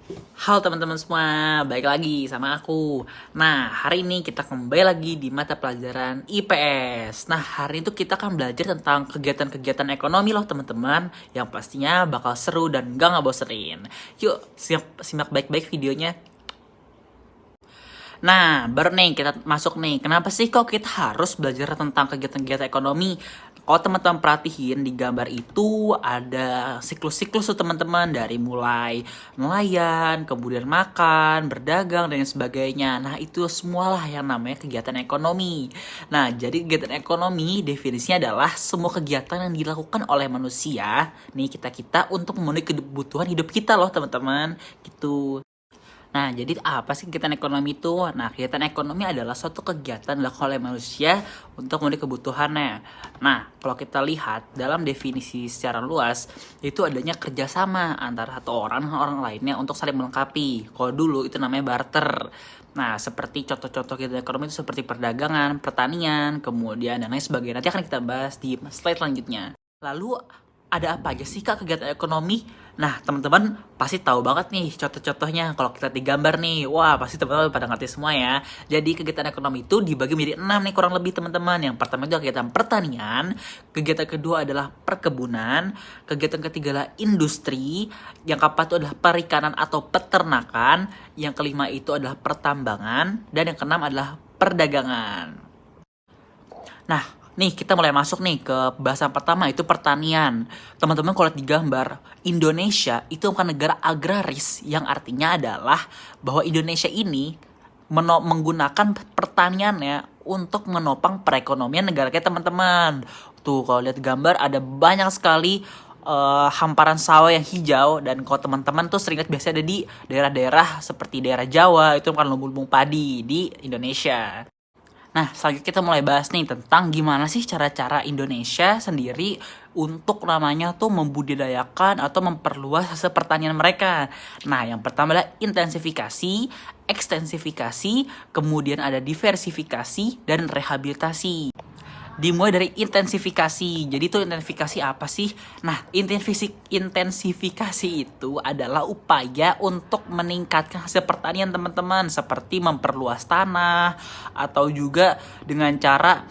Halo teman-teman semua, balik lagi sama aku. Nah, hari ini kita kembali lagi di mata pelajaran IPS. Nah, hari itu kita akan belajar tentang kegiatan-kegiatan ekonomi loh teman-teman, yang pastinya bakal seru dan gak ngebosenin. Yuk, simak baik-baik videonya. Nah, baru nih kita masuk nih. Kenapa sih kok kita harus belajar tentang kegiatan-kegiatan ekonomi? Kalau teman-teman perhatiin di gambar itu ada siklus-siklus tuh teman-teman, dari mulai nelayan, kemudian makan, berdagang dan sebagainya. Nah, itu semualah yang namanya kegiatan ekonomi. Nah, jadi kegiatan ekonomi definisinya adalah semua kegiatan yang dilakukan oleh manusia, nih kita-kita untuk memenuhi kebutuhan hidup kita loh teman-teman. Gitu. Nah, jadi apa sih kegiatan ekonomi itu? Nah, kegiatan ekonomi adalah suatu kegiatan dilakukan oleh manusia untuk memenuhi kebutuhannya. Nah, kalau kita lihat dalam definisi secara luas, itu adanya kerjasama antara satu orang dengan orang lainnya untuk saling melengkapi. Kalau dulu itu namanya barter. Nah, seperti contoh-contoh kegiatan ekonomi itu seperti perdagangan, pertanian, kemudian dan lain sebagainya. Nanti akan kita bahas di slide selanjutnya. Lalu ada apa aja sih kak kegiatan ekonomi? Nah teman-teman pasti tahu banget nih contoh-contohnya. Kalau kita digambar nih, wah pasti teman-teman pada ngerti semua ya. Jadi kegiatan ekonomi itu dibagi menjadi 6 nih kurang lebih teman-teman. Yang pertama itu kegiatan pertanian, kegiatan kedua adalah perkebunan, kegiatan ketiga adalah industri, yang keempat itu adalah perikanan atau peternakan, yang kelima itu adalah pertambangan, dan yang keenam adalah perdagangan. Nah, nih kita mulai masuk nih ke bahasan pertama, itu pertanian. Teman-teman kalau lihat di gambar, Indonesia itu bukan negara agraris, yang artinya adalah bahwa Indonesia ini menggunakan pertaniannya untuk menopang perekonomian negara kita teman-teman. Tuh kalau lihat gambar ada banyak sekali hamparan sawah yang hijau, dan kalau teman-teman tuh sering lihat biasanya ada di daerah-daerah seperti daerah Jawa, itu kan lumbung-lumbung padi di Indonesia. Nah, selanjutnya kita mulai bahas nih tentang gimana sih cara-cara Indonesia sendiri untuk namanya tuh membudidayakan atau memperluas hasil pertanian mereka. Nah, yang pertama adalah intensifikasi, ekstensifikasi, kemudian ada diversifikasi, dan rehabilitasi. Dimulai dari intensifikasi. Jadi itu intensifikasi apa sih? Nah, intensifikasi itu adalah upaya untuk meningkatkan hasil pertanian teman-teman, seperti memperluas tanah atau juga dengan cara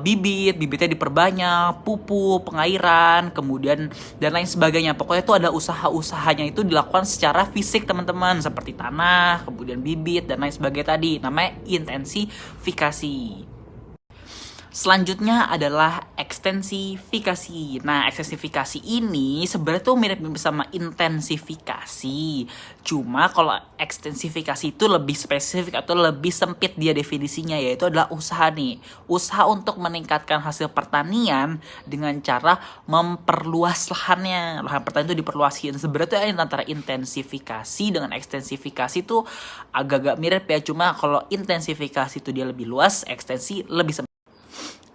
bibitnya diperbanyak, pupuk, pengairan, kemudian dan lain sebagainya. Pokoknya itu ada usaha-usahanya itu dilakukan secara fisik teman-teman, seperti tanah, kemudian bibit dan lain sebagainya tadi. Namanya intensifikasi. Selanjutnya adalah ekstensifikasi. Nah, ekstensifikasi ini sebenarnya tuh mirip-mirip sama intensifikasi. Cuma kalau ekstensifikasi itu lebih spesifik atau lebih sempit dia definisinya, yaitu adalah usaha nih. Usaha untuk meningkatkan hasil pertanian dengan cara memperluas lahannya. Lahan pertanian itu diperluasin. Sebenarnya tuh antara intensifikasi dengan ekstensifikasi tuh agak-agak mirip ya. Cuma kalau intensifikasi itu dia lebih luas, ekstensi lebih sempit.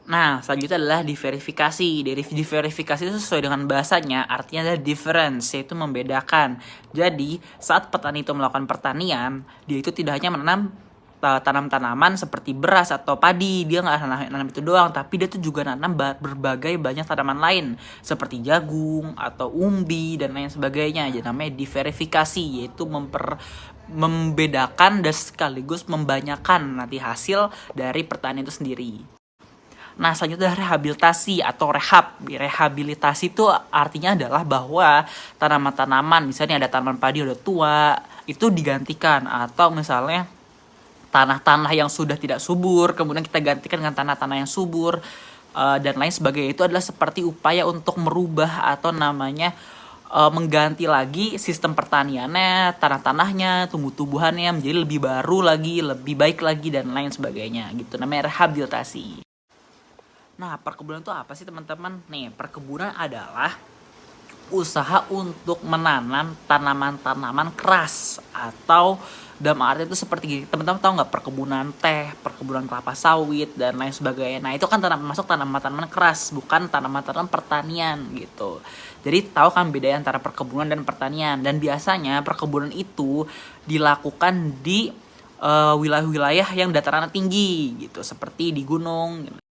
Nah, selanjutnya adalah diverifikasi. Diverifikasi itu sesuai dengan bahasanya, artinya adalah difference, yaitu membedakan. Jadi, saat petani itu melakukan pertanian, dia itu tidak hanya menanam tanam-tanaman seperti beras atau padi, dia nggak nanam itu doang, tapi dia tuh juga nanam berbagai banyak tanaman lain seperti jagung atau umbi dan lain sebagainya. Jadi namanya diverifikasi, yaitu membedakan dan sekaligus membanyakan nanti hasil dari pertanian itu sendiri. Nah, selanjutnya adalah rehabilitasi atau rehab. Rehabilitasi itu artinya adalah bahwa tanaman-tanaman, misalnya ada tanaman padi udah tua, itu digantikan. Atau misalnya tanah-tanah yang sudah tidak subur, kemudian kita gantikan dengan tanah-tanah yang subur, dan lain sebagainya. Itu adalah seperti upaya untuk merubah atau namanya mengganti lagi sistem pertaniannya, tanah-tanahnya, tumbuh-tumbuhannya menjadi lebih baru lagi, lebih baik lagi, dan lain sebagainya. Gitu, namanya rehabilitasi. Nah, perkebunan itu apa sih teman-teman? Nih, perkebunan adalah usaha untuk menanam tanaman-tanaman keras, atau dalam arti itu seperti teman-teman tahu nggak, perkebunan teh, perkebunan kelapa sawit dan lain sebagainya. Nah, itu kan masuk tanaman-tanaman keras, bukan tanaman-tanaman pertanian gitu. Jadi tahu kan bedanya antara perkebunan dan pertanian, dan biasanya perkebunan itu dilakukan di wilayah-wilayah yang dataran tinggi gitu, seperti di gunung.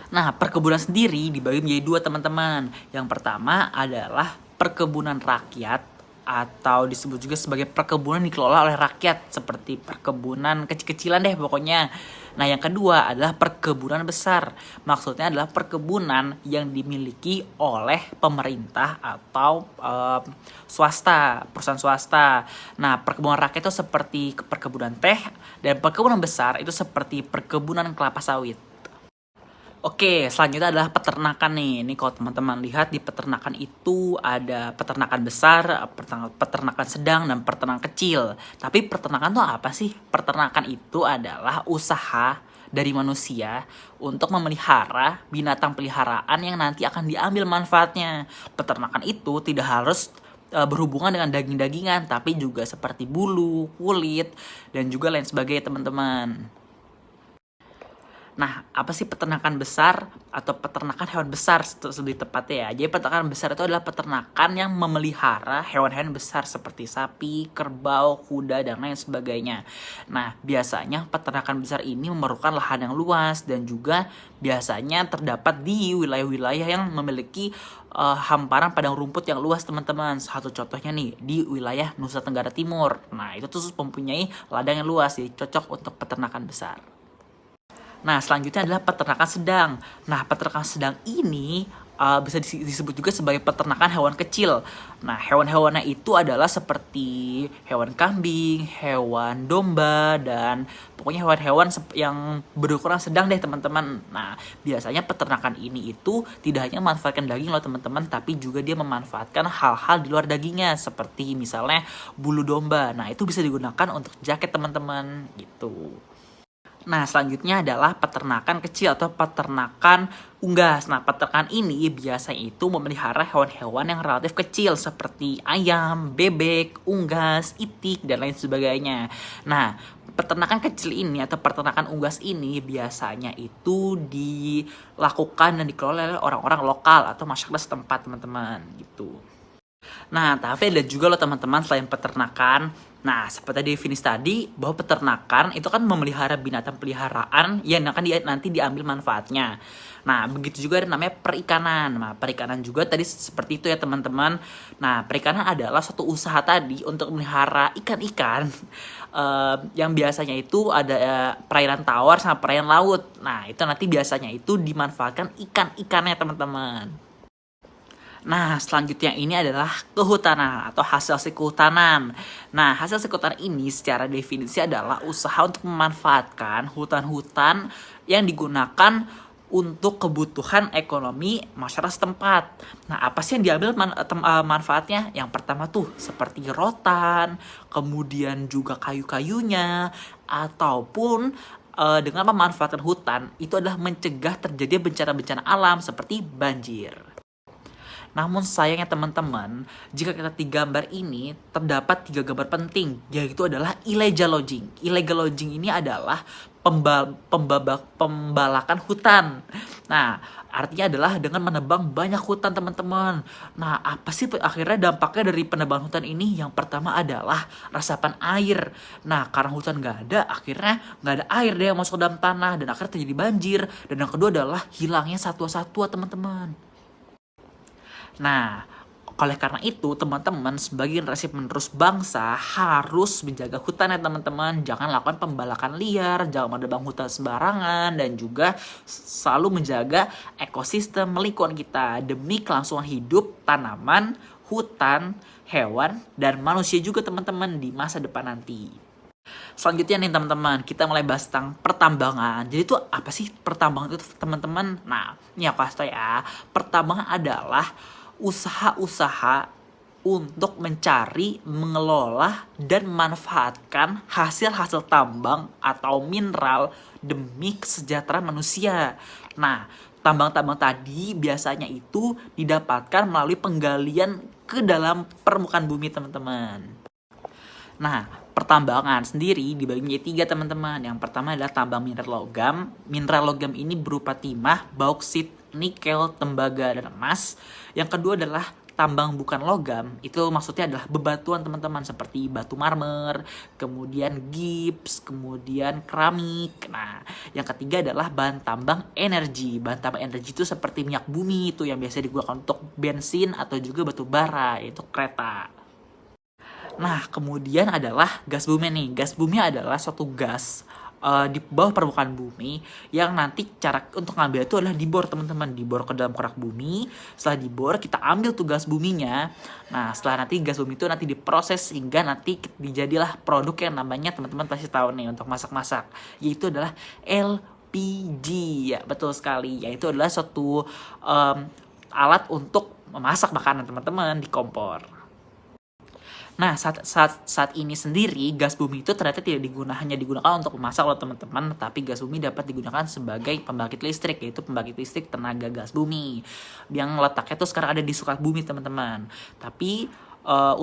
Nah, perkebunan sendiri dibagi menjadi dua teman-teman. Yang pertama adalah perkebunan rakyat atau disebut juga sebagai perkebunan dikelola oleh rakyat, seperti perkebunan kecil-kecilan deh pokoknya. Nah, yang kedua adalah perkebunan besar. Maksudnya adalah perkebunan yang dimiliki oleh pemerintah atau swasta, perusahaan swasta. Nah, perkebunan rakyat itu seperti perkebunan teh, dan perkebunan besar itu seperti perkebunan kelapa sawit. Oke, selanjutnya adalah peternakan nih. Ini kalau teman-teman lihat di peternakan itu ada peternakan besar, peternakan sedang, dan peternakan kecil. Tapi peternakan itu apa sih? Peternakan itu adalah usaha dari manusia untuk memelihara binatang peliharaan yang nanti akan diambil manfaatnya. Peternakan itu tidak harus berhubungan dengan daging-dagingan, tapi juga seperti bulu, kulit, dan juga lain sebagainya teman-teman. Nah, apa sih peternakan besar atau peternakan hewan besar lebih tepatnya ya? Jadi peternakan besar itu adalah peternakan yang memelihara hewan-hewan besar seperti sapi, kerbau, kuda, dan lain sebagainya. Nah, biasanya peternakan besar ini memerlukan lahan yang luas dan juga biasanya terdapat di wilayah-wilayah yang memiliki hamparan padang rumput yang luas teman-teman. Satu contohnya nih di wilayah Nusa Tenggara Timur. Nah, itu tuh mempunyai ladang yang luas, jadi cocok untuk peternakan besar. Nah, selanjutnya adalah peternakan sedang. Nah, peternakan sedang ini bisa disebut juga sebagai peternakan hewan kecil. Nah, hewan-hewannya itu adalah seperti hewan kambing, hewan domba, dan pokoknya hewan-hewan yang berukuran sedang deh teman-teman. Nah, biasanya peternakan ini itu tidak hanya memanfaatkan daging loh teman-teman, tapi juga dia memanfaatkan hal-hal di luar dagingnya, seperti misalnya bulu domba. Nah, itu bisa digunakan untuk jaket teman-teman gitu. Nah, selanjutnya adalah peternakan kecil atau peternakan unggas. Nah, peternakan ini biasanya itu memelihara hewan-hewan yang relatif kecil seperti ayam, bebek, unggas, itik, dan lain sebagainya. Nah, peternakan kecil ini atau peternakan unggas ini biasanya itu dilakukan dan dikelola oleh orang-orang lokal atau masyarakat setempat, teman-teman, gitu. Nah, tapi ada juga loh teman-teman selain peternakan. Nah, seperti definisi tadi, bahwa peternakan itu kan memelihara binatang peliharaan yang akan nanti diambil manfaatnya. Nah, begitu juga ada namanya perikanan. Nah, perikanan juga tadi seperti itu ya teman-teman. Nah, perikanan adalah suatu usaha tadi untuk memelihara ikan-ikan yang biasanya itu ada perairan tawar sama perairan laut. Nah, itu nanti biasanya itu dimanfaatkan ikan-ikannya teman-teman. Nah, selanjutnya ini adalah kehutanan atau hasil kehutanan. Nah, hasil kehutanan ini secara definisi adalah usaha untuk memanfaatkan hutan-hutan yang digunakan untuk kebutuhan ekonomi masyarakat setempat. Nah, apa sih yang diambil manfaatnya? Yang pertama tuh seperti rotan, kemudian juga kayu-kayunya, ataupun dengan memanfaatkan hutan itu adalah mencegah terjadi bencana-bencana alam seperti banjir. Namun sayangnya teman-teman, jika kita di gambar ini terdapat 3 gambar penting, yaitu adalah illegal logging. Illegal logging ini adalah pembalakan hutan. Nah, artinya adalah dengan menebang banyak hutan teman-teman. Nah, apa sih akhirnya dampaknya dari penebangan hutan ini? Yang pertama adalah resapan air. Nah, karena hutan nggak ada, akhirnya nggak ada air deh yang masuk ke dalam tanah, dan akhirnya terjadi banjir. Dan yang kedua adalah hilangnya satwa-satwa teman-teman. Nah, oleh karena itu, teman-teman sebagai generasi penerus bangsa harus menjaga hutan ya teman-teman. Jangan lakukan pembalakan liar, jangan menebang hutan sembarangan, dan juga selalu menjaga ekosistem lingkungan kita demi kelangsungan hidup tanaman, hutan, hewan, dan manusia juga teman-teman di masa depan nanti. Selanjutnya nih teman-teman, kita mulai bahas tentang pertambangan. Jadi itu apa sih pertambangan itu teman-teman? Nah, ini aku kasih tau ya. Pertambangan adalah usaha-usaha untuk mencari, mengelola, dan memanfaatkan hasil-hasil tambang atau mineral demi kesejahteraan manusia. Nah, tambang-tambang tadi biasanya itu didapatkan melalui penggalian ke dalam permukaan bumi teman-teman. Nah, pertambangan sendiri dibagi menjadi 3 teman-teman. Yang pertama adalah tambang mineral logam. Mineral logam ini berupa timah, bauksit, nikel, tembaga, dan emas. Yang kedua adalah tambang bukan logam. Itu maksudnya adalah bebatuan teman-teman, seperti batu marmer, kemudian gips, kemudian keramik. Nah, yang ketiga adalah bahan tambang energi. Bahan tambang energi itu seperti minyak bumi itu yang biasa digunakan untuk bensin atau juga batu bara, yaitu kereta. Nah, kemudian adalah gas bumi nih. Gas bumi adalah suatu gas di bawah permukaan bumi yang nanti cara untuk ngambil itu adalah dibor teman-teman, dibor ke dalam kerak bumi. Setelah dibor kita ambil tuh gas buminya. Nah, setelah nanti gas bumi itu nanti diproses sehingga nanti dijadilah produk yang namanya teman-teman pasti tahu nih untuk masak-masak, yaitu adalah LPG. Ya, betul sekali. Yaitu adalah suatu alat untuk memasak makanan teman-teman di kompor. Nah, saat ini sendiri gas bumi itu ternyata tidak hanya digunakan untuk memasak loh teman-teman, tapi gas bumi dapat digunakan sebagai pembangkit listrik, yaitu pembangkit listrik tenaga gas bumi yang letaknya tuh sekarang ada di Sukabumi teman-teman. Tapi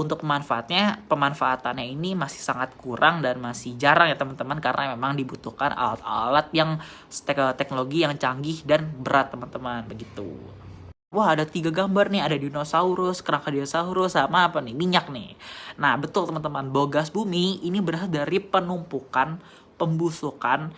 untuk pemanfaatannya ini masih sangat kurang dan masih jarang ya teman-teman, karena memang dibutuhkan alat-alat yang teknologi yang canggih dan berat teman-teman begitu. Wah, ada 3 gambar nih, ada dinosaurus, Krakadiosaurus, sama apa nih, minyak nih. Nah, betul teman-teman, bahwa gas bumi ini berasal dari penumpukan, pembusukan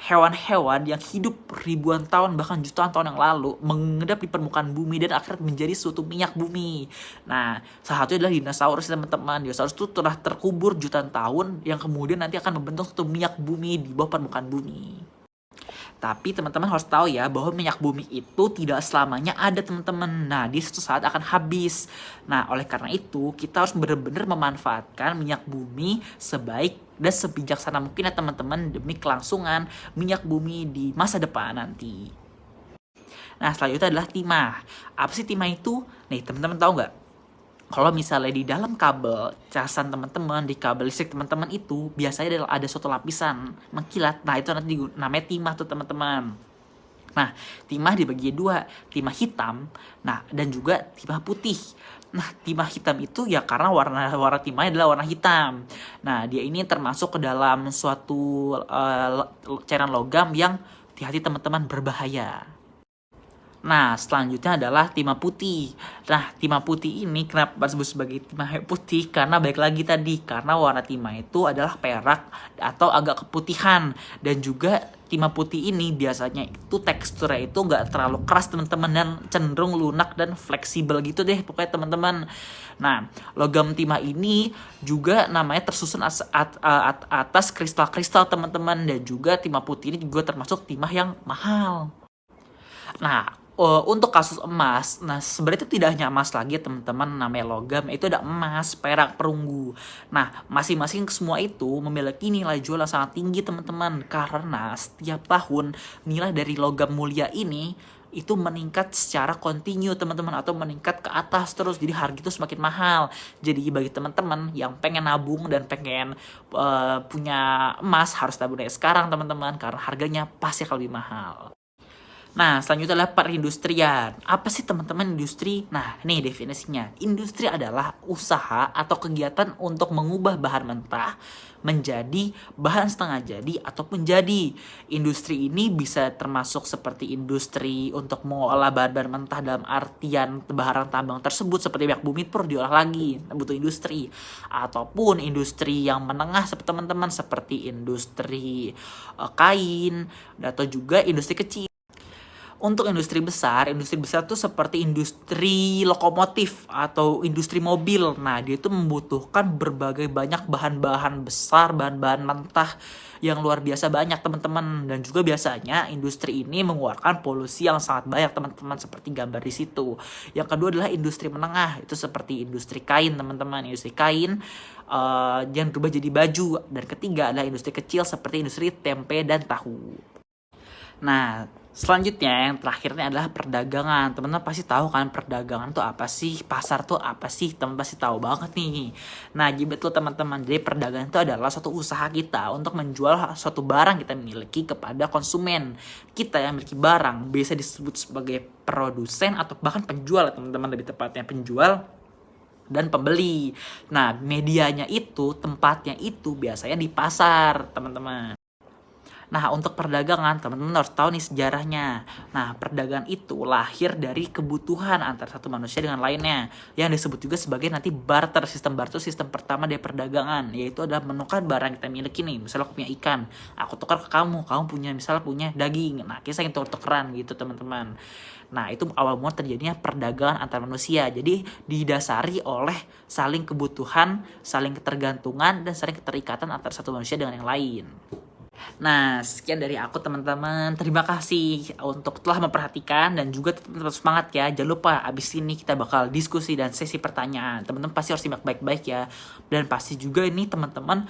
hewan-hewan yang hidup ribuan tahun bahkan jutaan tahun yang lalu mengendap di permukaan bumi dan akhirnya menjadi suatu minyak bumi. Nah, salah satunya adalah dinosaurus teman-teman. Dinosaurus itu telah terkubur jutaan tahun yang kemudian nanti akan membentuk suatu minyak bumi di bawah permukaan bumi. Tapi teman-teman harus tahu ya bahwa minyak bumi itu tidak selamanya ada teman-teman. Nah, di suatu saat akan habis. Nah, oleh karena itu kita harus benar-benar memanfaatkan minyak bumi sebaik dan sebijaksana mungkin ya teman-teman demi kelangsungan minyak bumi di masa depan nanti. Nah, selanjutnya adalah timah. Apa sih timah itu? Nih, teman-teman tahu nggak? Kalau misalnya di dalam kabel casan teman-teman, di kabel listrik teman-teman itu biasanya ada suatu lapisan mengkilat. Nah, itu nanti namanya timah tuh teman-teman. Nah, timah dibagi 2, timah hitam, nah dan juga timah putih. Nah, timah hitam itu ya karena warna timahnya adalah warna hitam. Nah, dia ini termasuk ke dalam suatu cairan logam yang hati-hati teman-teman berbahaya. Nah, selanjutnya adalah timah putih. Nah, timah putih ini kenapa disebut sebagai timah putih? Karena baik lagi tadi, karena warna timah itu adalah perak atau agak keputihan. Dan juga timah putih ini biasanya itu teksturnya itu nggak terlalu keras teman-teman, dan cenderung lunak dan fleksibel gitu deh pokoknya teman-teman. Nah, logam timah ini juga namanya tersusun atas kristal-kristal teman-teman, dan juga timah putih ini juga termasuk timah yang mahal. Nah, untuk kasus emas, nah sebenarnya itu tidak hanya emas lagi teman-teman, namanya logam, itu ada emas, perak, perunggu. Nah, masing-masing semua itu memiliki nilai jual yang sangat tinggi teman-teman, karena setiap tahun nilai dari logam mulia ini itu meningkat secara kontinu teman-teman, atau meningkat ke atas terus, jadi harga itu semakin mahal. Jadi bagi teman-teman yang pengen nabung dan pengen punya emas, harus tabung dari sekarang teman-teman, karena harganya pasti akan lebih mahal. Nah, selanjutnya adalah perindustrian. Apa sih teman-teman industri? Nah, ini definisinya. Industri adalah usaha atau kegiatan untuk mengubah bahan mentah menjadi bahan setengah jadi ataupun jadi. Industri ini bisa termasuk seperti industri untuk mengolah bahan-bahan mentah dalam artian barang tambang tersebut seperti minyak bumi perlu diolah lagi, butuh industri. Ataupun industri yang menengah seperti teman-teman, seperti industri kain atau juga industri kecil. Untuk industri besar tuh seperti industri lokomotif atau industri mobil. Nah, dia itu membutuhkan berbagai banyak bahan-bahan besar, bahan-bahan mentah yang luar biasa banyak teman-teman. Dan juga biasanya industri ini mengeluarkan polusi yang sangat banyak teman-teman, seperti gambar di situ. Yang kedua adalah industri menengah, itu seperti industri kain teman-teman. Industri kain yang berubah jadi baju. Dan ketiga adalah industri kecil seperti industri tempe dan tahu. Nah, selanjutnya yang terakhirnya adalah perdagangan. Teman-teman pasti tahu kan perdagangan tuh apa sih? Pasar tuh apa sih? Teman pasti tahu banget nih. Nah, jadi betul teman-teman. Jadi perdagangan itu adalah suatu usaha kita untuk menjual suatu barang kita miliki kepada konsumen. Kita yang memiliki barang biasa disebut sebagai produsen atau bahkan penjual, teman-teman, lebih tepatnya penjual dan pembeli. Nah, medianya itu, tempatnya itu biasanya di pasar, teman-teman. Nah, untuk perdagangan, teman-teman harus tahu nih sejarahnya. Nah, perdagangan itu lahir dari kebutuhan antara satu manusia dengan lainnya, yang disebut juga sebagai nanti barter. Sistem barter itu sistem pertama dari perdagangan, yaitu adalah menukar barang yang kita miliki nih. Misalnya aku punya ikan, aku tukar ke kamu punya misalnya punya daging. Nah, kita ingin tuker-tukeran gitu, teman-teman. Nah, itu awal mula terjadinya perdagangan antar manusia. Jadi didasari oleh saling kebutuhan, saling ketergantungan, dan saling keterikatan antara satu manusia dengan yang lain. Nah, sekian dari aku, teman-teman. Terima kasih untuk telah memperhatikan, dan juga tetap semangat ya. Jangan lupa abis ini kita bakal diskusi dan sesi pertanyaan. Teman-teman pasti harus simak baik-baik ya. Dan pasti juga ini teman-teman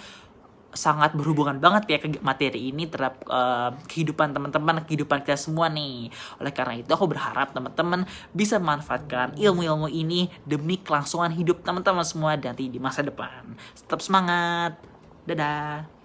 sangat berhubungan banget ya ke materi ini terhadap kehidupan teman-teman, kehidupan kita semua nih. Oleh karena itu aku berharap teman-teman bisa memanfaatkan ilmu-ilmu ini demi kelangsungan hidup teman-teman semua nanti di masa depan. Tetap semangat. Dadah.